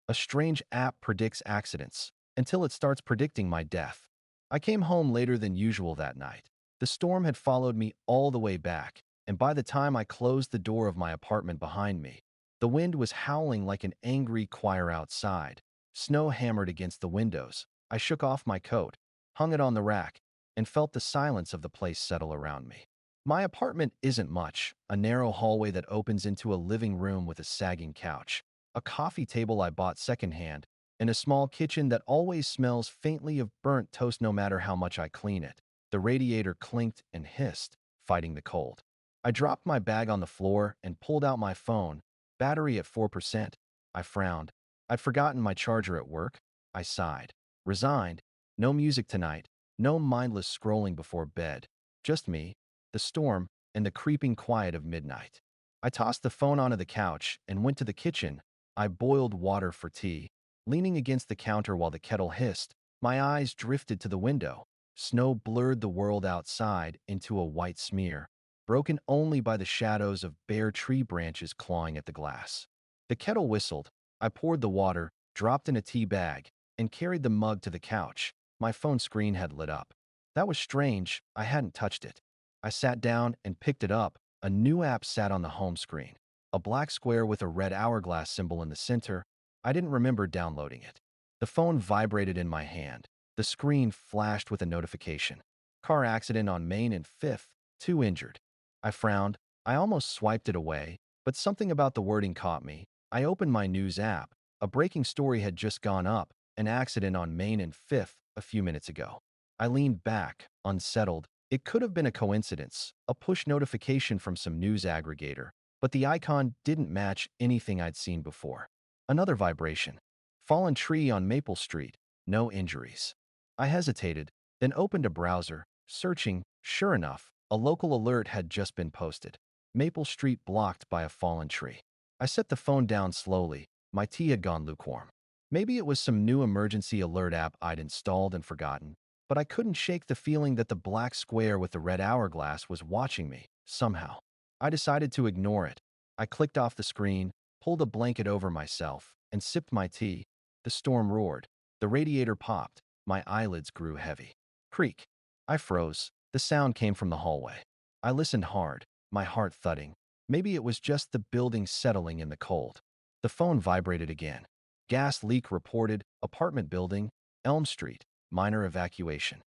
A strange app predicts accidents until it starts predicting my death. I came home later than usual that night. The storm had followed me all the way back, and by the time I closed the door of my apartment behind me, the wind was howling like an angry choir outside. Snow hammered against the windows. I shook off my coat, hung it on the rack, and felt the silence of the place settle around me. My apartment isn't much, a narrow hallway that opens into a living room with a sagging couch, a coffee table I bought secondhand, and a small kitchen that always smells faintly of burnt toast no matter how much I clean it. The radiator clinked and hissed, fighting the cold. I dropped my bag on the floor and pulled out my phone, battery at 4%. I frowned. I'd forgotten my charger at work. I sighed. Resigned. No music tonight. No mindless scrolling before bed. Just me, the storm, and the creeping quiet of midnight. I tossed the phone onto the couch and went to the kitchen. I boiled water for tea. Leaning against the counter while the kettle hissed, my eyes drifted to the window. Snow blurred the world outside into a white smear, broken only by the shadows of bare tree branches clawing at the glass. The kettle whistled. I poured the water, dropped in a tea bag, and carried the mug to the couch. My phone screen had lit up. That was strange. I hadn't touched it. I sat down and picked it up. A new app sat on the home screen, a black square with a red hourglass symbol in the center. I didn't remember downloading it. The phone vibrated in my hand. The screen flashed with a notification. Car accident on Main and 5th, 2 injured. I frowned. I almost swiped it away, but something about the wording caught me. I opened my news app. A breaking story had just gone up, an accident on Main and 5th a few minutes ago. I leaned back, unsettled. It could have been a coincidence, a push notification from some news aggregator, but the icon didn't match anything I'd seen before. Another vibration. Fallen tree on Maple Street. No injuries. I hesitated, then opened a browser, searching. Sure enough, a local alert had just been posted. Maple Street blocked by a fallen tree. I set the phone down slowly. My tea had gone lukewarm. Maybe it was some new emergency alert app I'd installed and forgotten, but I couldn't shake the feeling that the black square with the red hourglass was watching me, somehow. I decided to ignore it. I clicked off the screen, pulled a blanket over myself, and sipped my tea. The storm roared. The radiator popped. My eyelids grew heavy. Creak. I froze. The sound came from the hallway. I listened hard, my heart thudding. Maybe it was just the building settling in the cold. The phone vibrated again. Gas leak reported, apartment building, Elm Street, minor evacuation.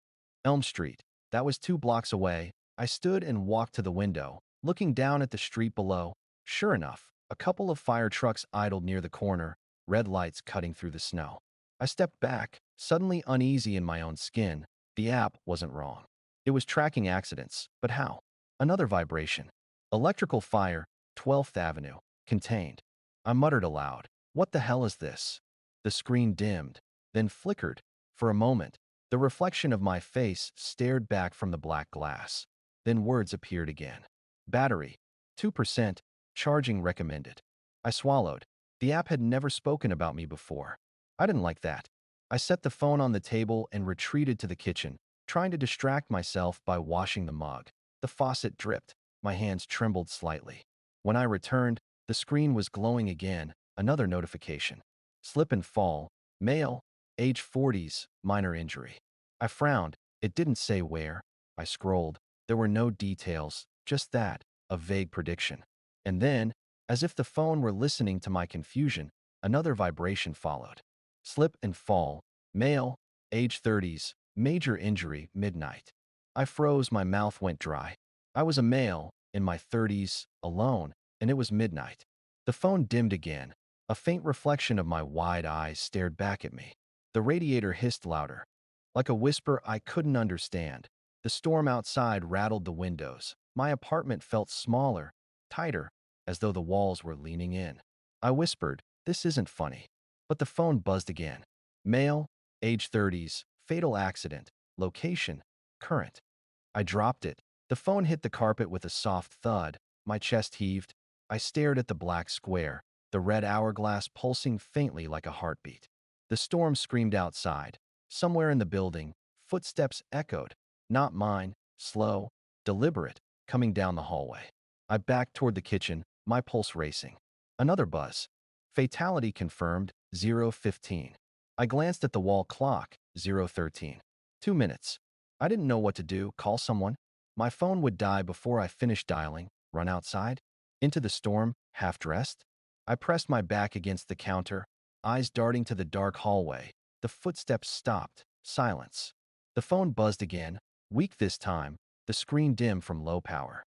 Elm Street, that was 2 blocks away. I stood and walked to the window, looking down at the street below. Sure enough, a couple of fire trucks idled near the corner, red lights cutting through the snow. I stepped back, suddenly uneasy in my own skin. The app wasn't wrong. It was tracking accidents, but how? Another vibration. Electrical fire, 12th Avenue, contained. I muttered aloud, "What the hell is this?" The screen dimmed, then flickered. For a moment, the reflection of my face stared back from the black glass. Then words appeared again. Battery, 2%, charging recommended. I swallowed. The app had never spoken about me before. I didn't like that. I set the phone on the table and retreated to the kitchen, trying to distract myself by washing the mug. The faucet dripped. My hands trembled slightly. When I returned, the screen was glowing again, another notification. Slip and fall, male, age 40s, minor injury. I frowned. It didn't say where. I scrolled. There were no details, just that, a vague prediction. And then, as if the phone were listening to my confusion, another vibration followed. Slip and fall, male, age 30s, major injury, midnight. I froze, my mouth went dry. I was a male, in my 30s, alone, and it was midnight. The phone dimmed again. A faint reflection of my wide eyes stared back at me. The radiator hissed louder. Like a whisper I couldn't understand. The storm outside rattled the windows. My apartment felt smaller, tighter, as though the walls were leaning in. I whispered, "This isn't funny." But the phone buzzed again. Male, age 30s, fatal accident, location, current. I dropped it. The phone hit the carpet with a soft thud. My chest heaved. I stared at the black square, the red hourglass pulsing faintly like a heartbeat. The storm screamed outside. Somewhere in the building, footsteps echoed. Not mine, slow, deliberate, coming down the hallway. I backed toward the kitchen, my pulse racing. Another buzz. Fatality confirmed, 0:15. I glanced at the wall clock, 0:13. 2 minutes. I didn't know what to do, call someone. My phone would die before I finished dialing, run outside, into the storm, half dressed. I pressed my back against the counter, eyes darting to the dark hallway. The footsteps stopped, silence. The phone buzzed again, weak this time, the screen dim from low power.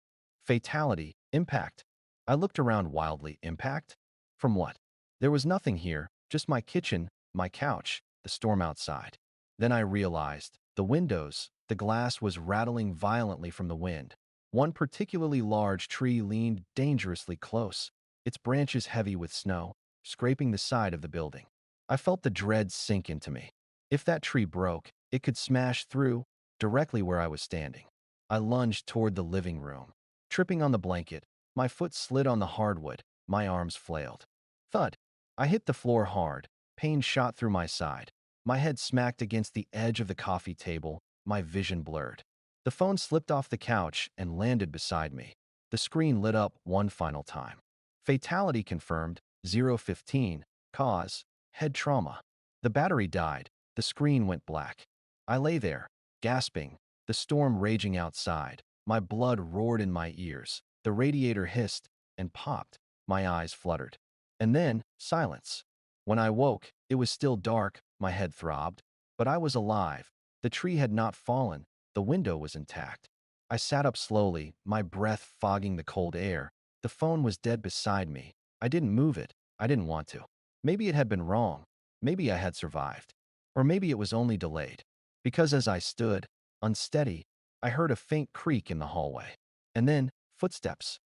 Fatality, impact. I looked around wildly. Impact? From what? There was nothing here, just my kitchen, my couch, the storm outside. Then I realized, the windows, the glass was rattling violently from the wind. One particularly large tree leaned dangerously close, its branches heavy with snow, scraping the side of the building. I felt the dread sink into me. If that tree broke, it could smash through, directly where I was standing. I lunged toward the living room. Tripping on the blanket, my foot slid on the hardwood, my arms flailed. Thud. I hit the floor hard, pain shot through my side. My head smacked against the edge of the coffee table, my vision blurred. The phone slipped off the couch and landed beside me. The screen lit up one final time. Fatality confirmed, 0:15, cause, head trauma. The battery died, the screen went black. I lay there, gasping, the storm raging outside. My blood roared in my ears. The radiator hissed and popped. My eyes fluttered. And then, silence. When I woke, it was still dark, my head throbbed. But I was alive. The tree had not fallen. The window was intact. I sat up slowly, my breath fogging the cold air. The phone was dead beside me. I didn't move it. I didn't want to. Maybe it had been wrong. Maybe I had survived. Or maybe it was only delayed. Because as I stood, unsteady, I heard a faint creak in the hallway. And then, footsteps.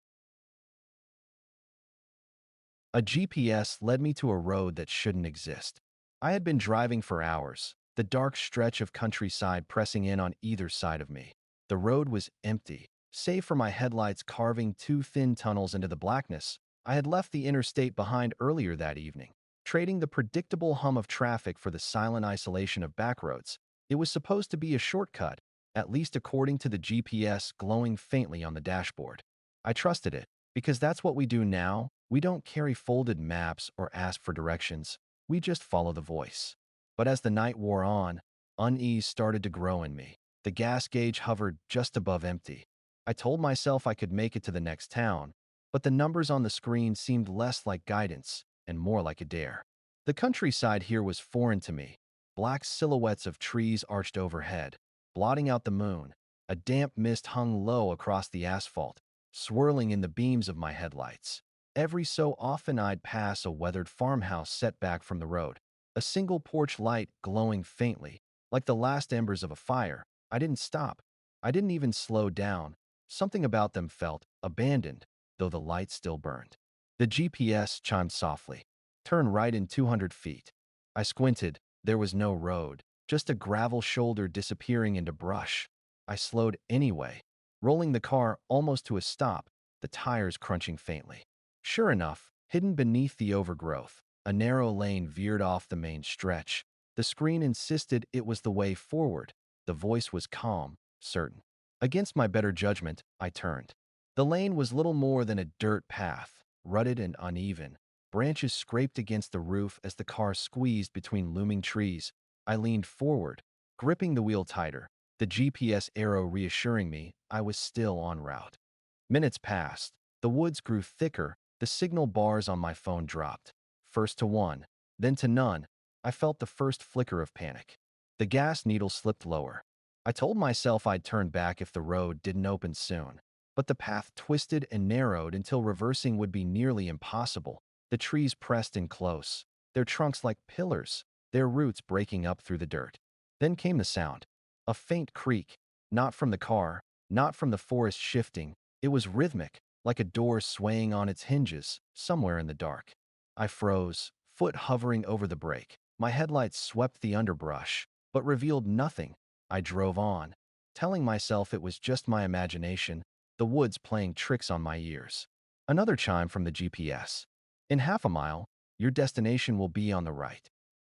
A GPS led me to a road that shouldn't exist. I had been driving for hours, the dark stretch of countryside pressing in on either side of me. The road was empty, save for my headlights carving two thin tunnels into the blackness. I had left the interstate behind earlier that evening, trading the predictable hum of traffic for the silent isolation of backroads. It was supposed to be a shortcut, at least according to the GPS glowing faintly on the dashboard. I trusted it, because that's what we do now. We don't carry folded maps or ask for directions. We just follow the voice. But as the night wore on, unease started to grow in me. The gas gauge hovered just above empty. I told myself I could make it to the next town, but the numbers on the screen seemed less like guidance and more like a dare. The countryside here was foreign to me. Black silhouettes of trees arched overhead, blotting out the moon. A damp mist hung low across the asphalt, swirling in the beams of my headlights. Every so often I'd pass a weathered farmhouse set back from the road, a single porch light glowing faintly, like the last embers of a fire. I didn't stop. I didn't even slow down. Something about them felt abandoned, though the light still burned. The GPS chimed softly. Turn right in 200 feet. I squinted. There was no road, just a gravel shoulder disappearing into brush. I slowed anyway, rolling the car almost to a stop, the tires crunching faintly. Sure enough, hidden beneath the overgrowth, a narrow lane veered off the main stretch. The screen insisted it was the way forward. The voice was calm, certain. Against my better judgment, I turned. The lane was little more than a dirt path, rutted and uneven. Branches scraped against the roof as the car squeezed between looming trees. I leaned forward, gripping the wheel tighter, the GPS arrow reassuring me I was still en route. Minutes passed. The woods grew thicker. The signal bars on my phone dropped. First to one, then to none. I felt the first flicker of panic. The gas needle slipped lower. I told myself I'd turn back if the road didn't open soon. But the path twisted and narrowed until reversing would be nearly impossible. The trees pressed in close, their trunks like pillars, their roots breaking up through the dirt. Then came the sound. A faint creak, not from the car, not from the forest shifting. It was rhythmic, like a door swaying on its hinges, somewhere in the dark. I froze, foot hovering over the brake. My headlights swept the underbrush, but revealed nothing. I drove on, telling myself it was just my imagination, the woods playing tricks on my ears. Another chime from the GPS. In half a mile, your destination will be on the right.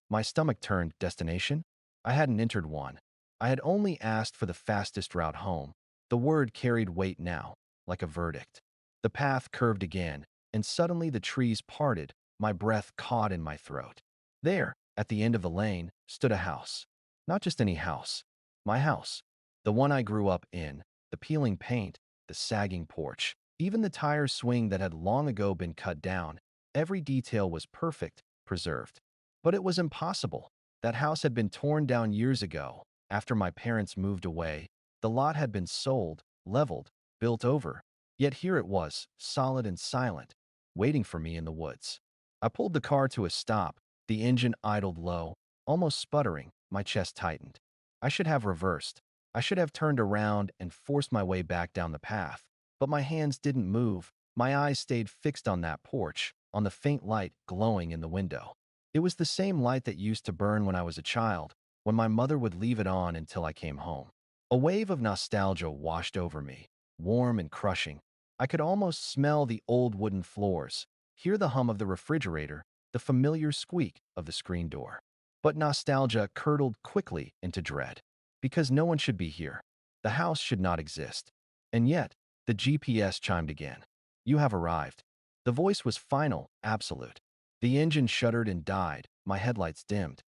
My stomach turned. Destination? I hadn't entered one. I had only asked for the fastest route home. The word carried weight now, like a verdict. The path curved again, and suddenly the trees parted. My breath caught in my throat. There, at the end of the lane, stood a house. Not just any house. My house. The one I grew up in. The peeling paint, the sagging porch, even the tire swing that had long ago been cut down. Every detail was perfect, preserved. But it was impossible. That house had been torn down years ago. After my parents moved away, the lot had been sold, leveled, built over. Yet here it was, solid and silent, waiting for me in the woods. I pulled the car to a stop. The engine idled low, almost sputtering. My chest tightened. I should have reversed. I should have turned around and forced my way back down the path. But my hands didn't move. My eyes stayed fixed on that porch, on the faint light glowing in the window. It was the same light that used to burn when I was a child, when my mother would leave it on until I came home. A wave of nostalgia washed over me, warm and crushing. I could almost smell the old wooden floors, hear the hum of the refrigerator, the familiar squeak of the screen door. But nostalgia curdled quickly into dread. Because no one should be here. The house should not exist. And yet, the GPS chimed again. You have arrived. The voice was final, absolute. The engine shuddered and died, my headlights dimmed,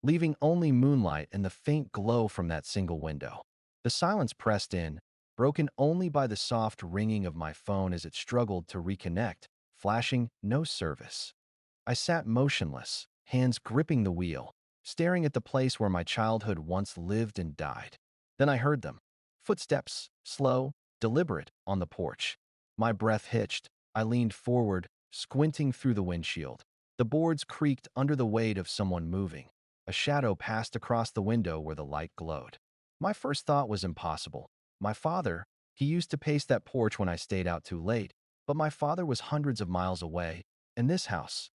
leaving only moonlight and the faint glow from that single window. The silence pressed in, broken only by the soft ringing of my phone as it struggled to reconnect, flashing no service. I sat motionless, hands gripping the wheel, staring at the place where my childhood once lived and died. Then I heard them. Footsteps, slow, deliberate, on the porch. My breath hitched. I leaned forward, squinting through the windshield. The boards creaked under the weight of someone moving. A shadow passed across the window where the light glowed. My first thought was impossible. My father, he used to pace that porch when I stayed out too late, but my father was hundreds of miles away, and this house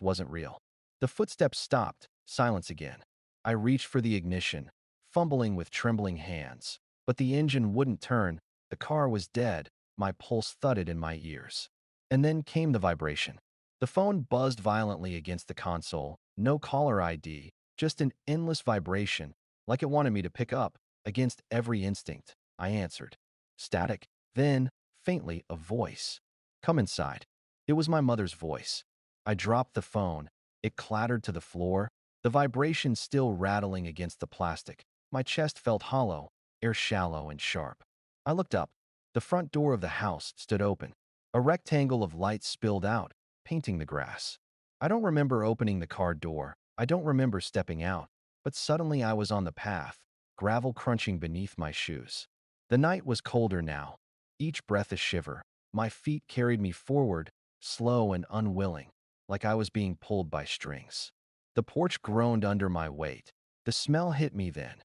wasn't real. The footsteps stopped, silence again. I reached for the ignition, fumbling with trembling hands. But the engine wouldn't turn, the car was dead, my pulse thudded in my ears. And then came the vibration. The phone buzzed violently against the console, no caller ID, just an endless vibration, like it wanted me to pick up. Against every instinct, I answered. Static, then, faintly, a voice. Come inside. It was my mother's voice. I dropped the phone. It clattered to the floor, the vibration still rattling against the plastic. My chest felt hollow, air shallow and sharp. I looked up. The front door of the house stood open. A rectangle of light spilled out, painting the grass. I don't remember opening the car door. I don't remember stepping out. But suddenly I was on the path, gravel crunching beneath my shoes. The night was colder now, each breath a shiver. My feet carried me forward, slow and unwilling, like I was being pulled by strings. The porch groaned under my weight. The smell hit me then.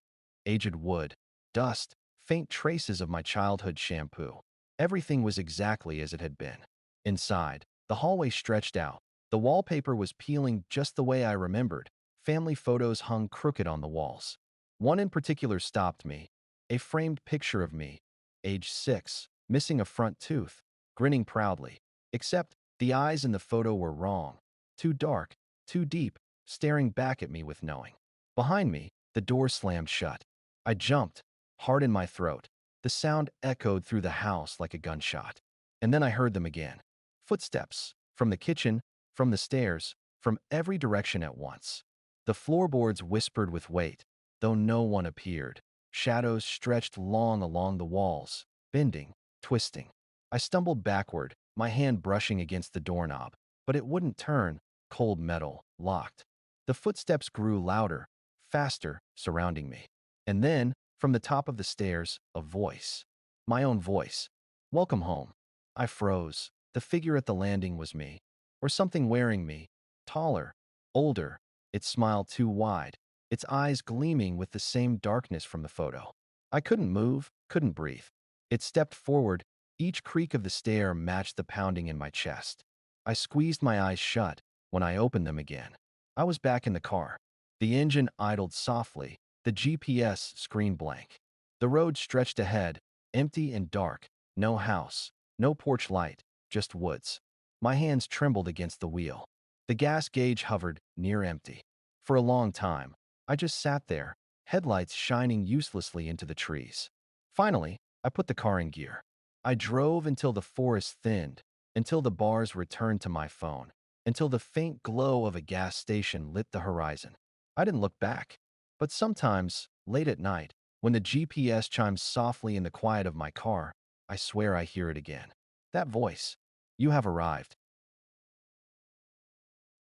Aged wood, dust, faint traces of my childhood shampoo. Everything was exactly as it had been. Inside, the hallway stretched out. The wallpaper was peeling just the way I remembered. Family photos hung crooked on the walls. One in particular stopped me. A framed picture of me, age 6, missing a front tooth, grinning proudly. Except the eyes in the photo were wrong. Too dark, too deep, staring back at me with knowing. Behind me, the door slammed shut. I jumped, heart in my throat. The sound echoed through the house like a gunshot. And then I heard them again. Footsteps, from the kitchen, from the stairs, from every direction at once. The floorboards whispered with weight, though no one appeared. Shadows stretched long along the walls, bending, twisting. I stumbled backward, my hand brushing against the doorknob, but it wouldn't turn, cold metal, locked. The footsteps grew louder, faster, surrounding me. And then, from the top of the stairs, a voice. My own voice. Welcome home. I froze. The figure at the landing was me. Or something wearing me. Taller, older, its smile too wide, its eyes gleaming with the same darkness from the photo. I couldn't move, couldn't breathe. It stepped forward. Each creak of the stair matched the pounding in my chest. I squeezed my eyes shut. When I opened them again, I was back in the car. The engine idled softly, the GPS screen blank. The road stretched ahead, empty and dark. No house, no porch light, just woods. My hands trembled against the wheel. The gas gauge hovered, near empty. For a long time, I just sat there, headlights shining uselessly into the trees. Finally, I put the car in gear. I drove until the forest thinned, until the bars returned to my phone, until the faint glow of a gas station lit the horizon. I didn't look back. But sometimes, late at night, when the GPS chimes softly in the quiet of my car, I swear I hear it again. That voice. You have arrived.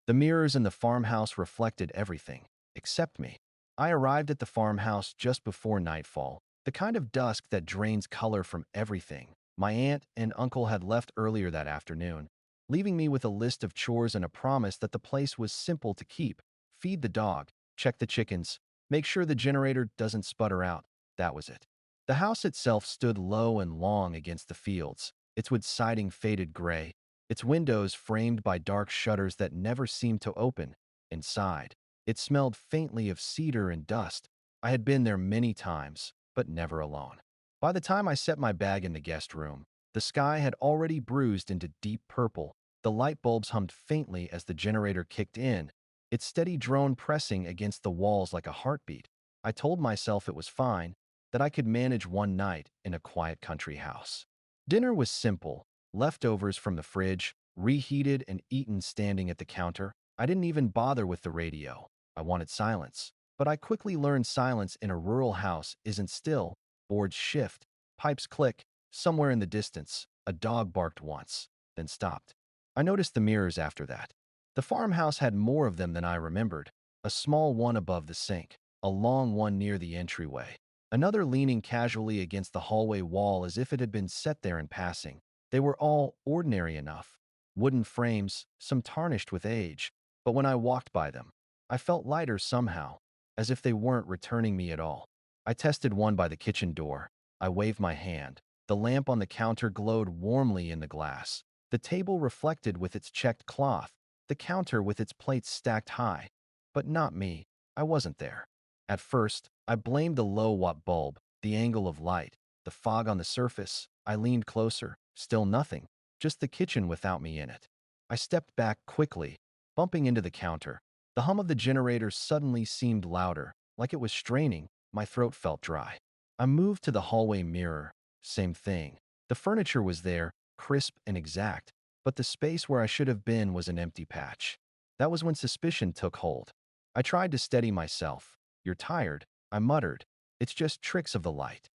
The mirrors in the farmhouse reflected everything, except me. I arrived at the farmhouse just before nightfall, the kind of dusk that drains color from everything. My aunt and uncle had left earlier that afternoon, leaving me with a list of chores and a promise that the place was simple to keep. Feed the dog, check the chickens, make sure the generator doesn't sputter out. That was it. The house itself stood low and long against the fields, its wood siding faded gray, its windows framed by dark shutters that never seemed to open. Inside, it smelled faintly of cedar and dust. I had been there many times, but never alone. By the time I set my bag in the guest room, the sky had already bruised into deep purple. The light bulbs hummed faintly as the generator kicked in, its steady drone pressing against the walls like a heartbeat. I told myself it was fine, that I could manage one night in a quiet country house. Dinner was simple, leftovers from the fridge, reheated and eaten standing at the counter. I didn't even bother with the radio. I wanted silence. But I quickly learned silence in a rural house isn't still. Boards shift, pipes click. Somewhere in the distance, a dog barked once, then stopped. I noticed the mirrors after that. The farmhouse had more of them than I remembered. A small one above the sink, a long one near the entryway, another leaning casually against the hallway wall as if it had been set there in passing. They were all ordinary enough. Wooden frames, some tarnished with age. But when I walked by them, I felt lighter somehow, as if they weren't returning me at all. I tested one by the kitchen door. I waved my hand. The lamp on the counter glowed warmly in the glass. The table reflected with its checked cloth, the counter with its plates stacked high. But not me. I wasn't there. At first, I blamed the low-watt bulb, the angle of light, the fog on the surface. I leaned closer. Still nothing. Just the kitchen without me in it. I stepped back quickly, bumping into the counter. The hum of the generator suddenly seemed louder, like it was straining. My throat felt dry. I moved to the hallway mirror. Same thing. The furniture was there, crisp and exact, but the space where I should have been was an empty patch. That was when suspicion took hold. I tried to steady myself. You're tired, I muttered. It's just tricks of the light.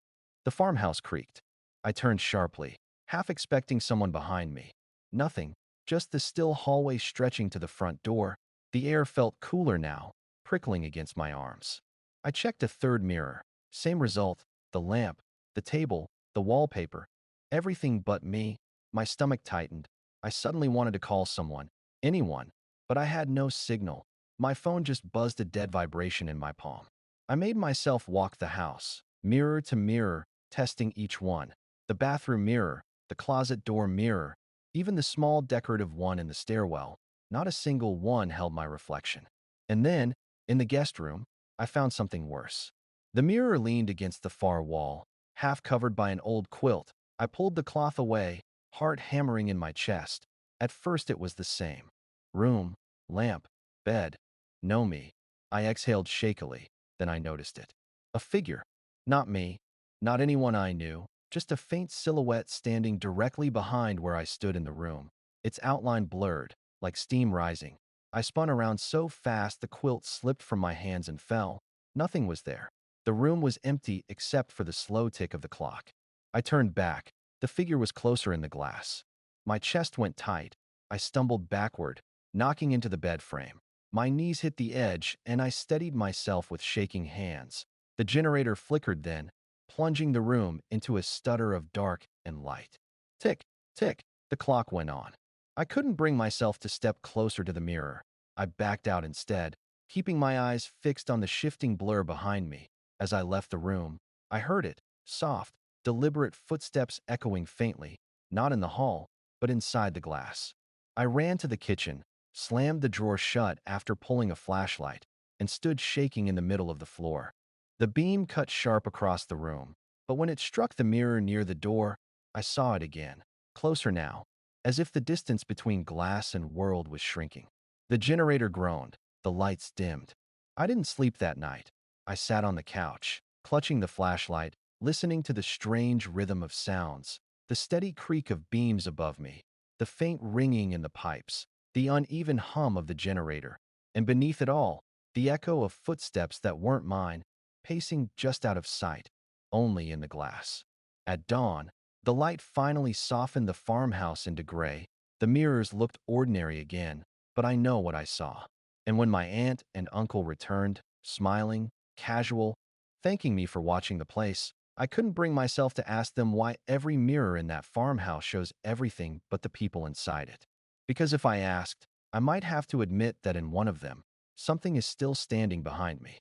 The farmhouse creaked. I turned sharply, half expecting someone behind me. Nothing, just the still hallway stretching to the front door. The air felt cooler now, prickling against my arms. I checked a third mirror. Same result, the lamp, the table, the wallpaper. Everything but me. My stomach tightened. I suddenly wanted to call someone, anyone, but I had no signal. My phone just buzzed a dead vibration in my palm. I made myself walk the house, mirror to mirror, testing each one. The bathroom mirror, the closet door mirror, even the small decorative one in the stairwell. Not a single one held my reflection. And then, in the guest room, I found something worse. The mirror leaned against the far wall, half covered by an old quilt. I pulled the cloth away, heart hammering in my chest. At first it was the same. Room, lamp, bed. No me. I exhaled shakily. Then I noticed it. A figure. Not me. Not anyone I knew. Just a faint silhouette standing directly behind where I stood in the room. Its outline blurred, like steam rising. I spun around so fast the quilt slipped from my hands and fell. Nothing was there. The room was empty except for the slow tick of the clock. I turned back. The figure was closer in the glass. My chest went tight. I stumbled backward, knocking into the bed frame. My knees hit the edge, and I steadied myself with shaking hands. The generator flickered then, plunging the room into a stutter of dark and light. Tick, tick, the clock went on. I couldn't bring myself to step closer to the mirror. I backed out instead, keeping my eyes fixed on the shifting blur behind me. As I left the room, I heard it, soft, deliberate footsteps echoing faintly, not in the hall, but inside the glass. I ran to the kitchen, slammed the drawer shut after pulling a flashlight, and stood shaking in the middle of the floor. The beam cut sharp across the room, but when it struck the mirror near the door, I saw it again, closer now, as if the distance between glass and world was shrinking. The generator groaned, the lights dimmed. I didn't sleep that night. I sat on the couch, clutching the flashlight, listening to the strange rhythm of sounds, the steady creak of beams above me, the faint ringing in the pipes. the uneven hum of the generator, and beneath it all, the echo of footsteps that weren't mine, pacing just out of sight, only in the glass. At dawn, the light finally softened the farmhouse into gray. The mirrors looked ordinary again, but I know what I saw. And when my aunt and uncle returned, smiling, casual, thanking me for watching the place, I couldn't bring myself to ask them why every mirror in that farmhouse shows everything but the people inside it. Because if I asked, I might have to admit that in one of them, something is still standing behind me.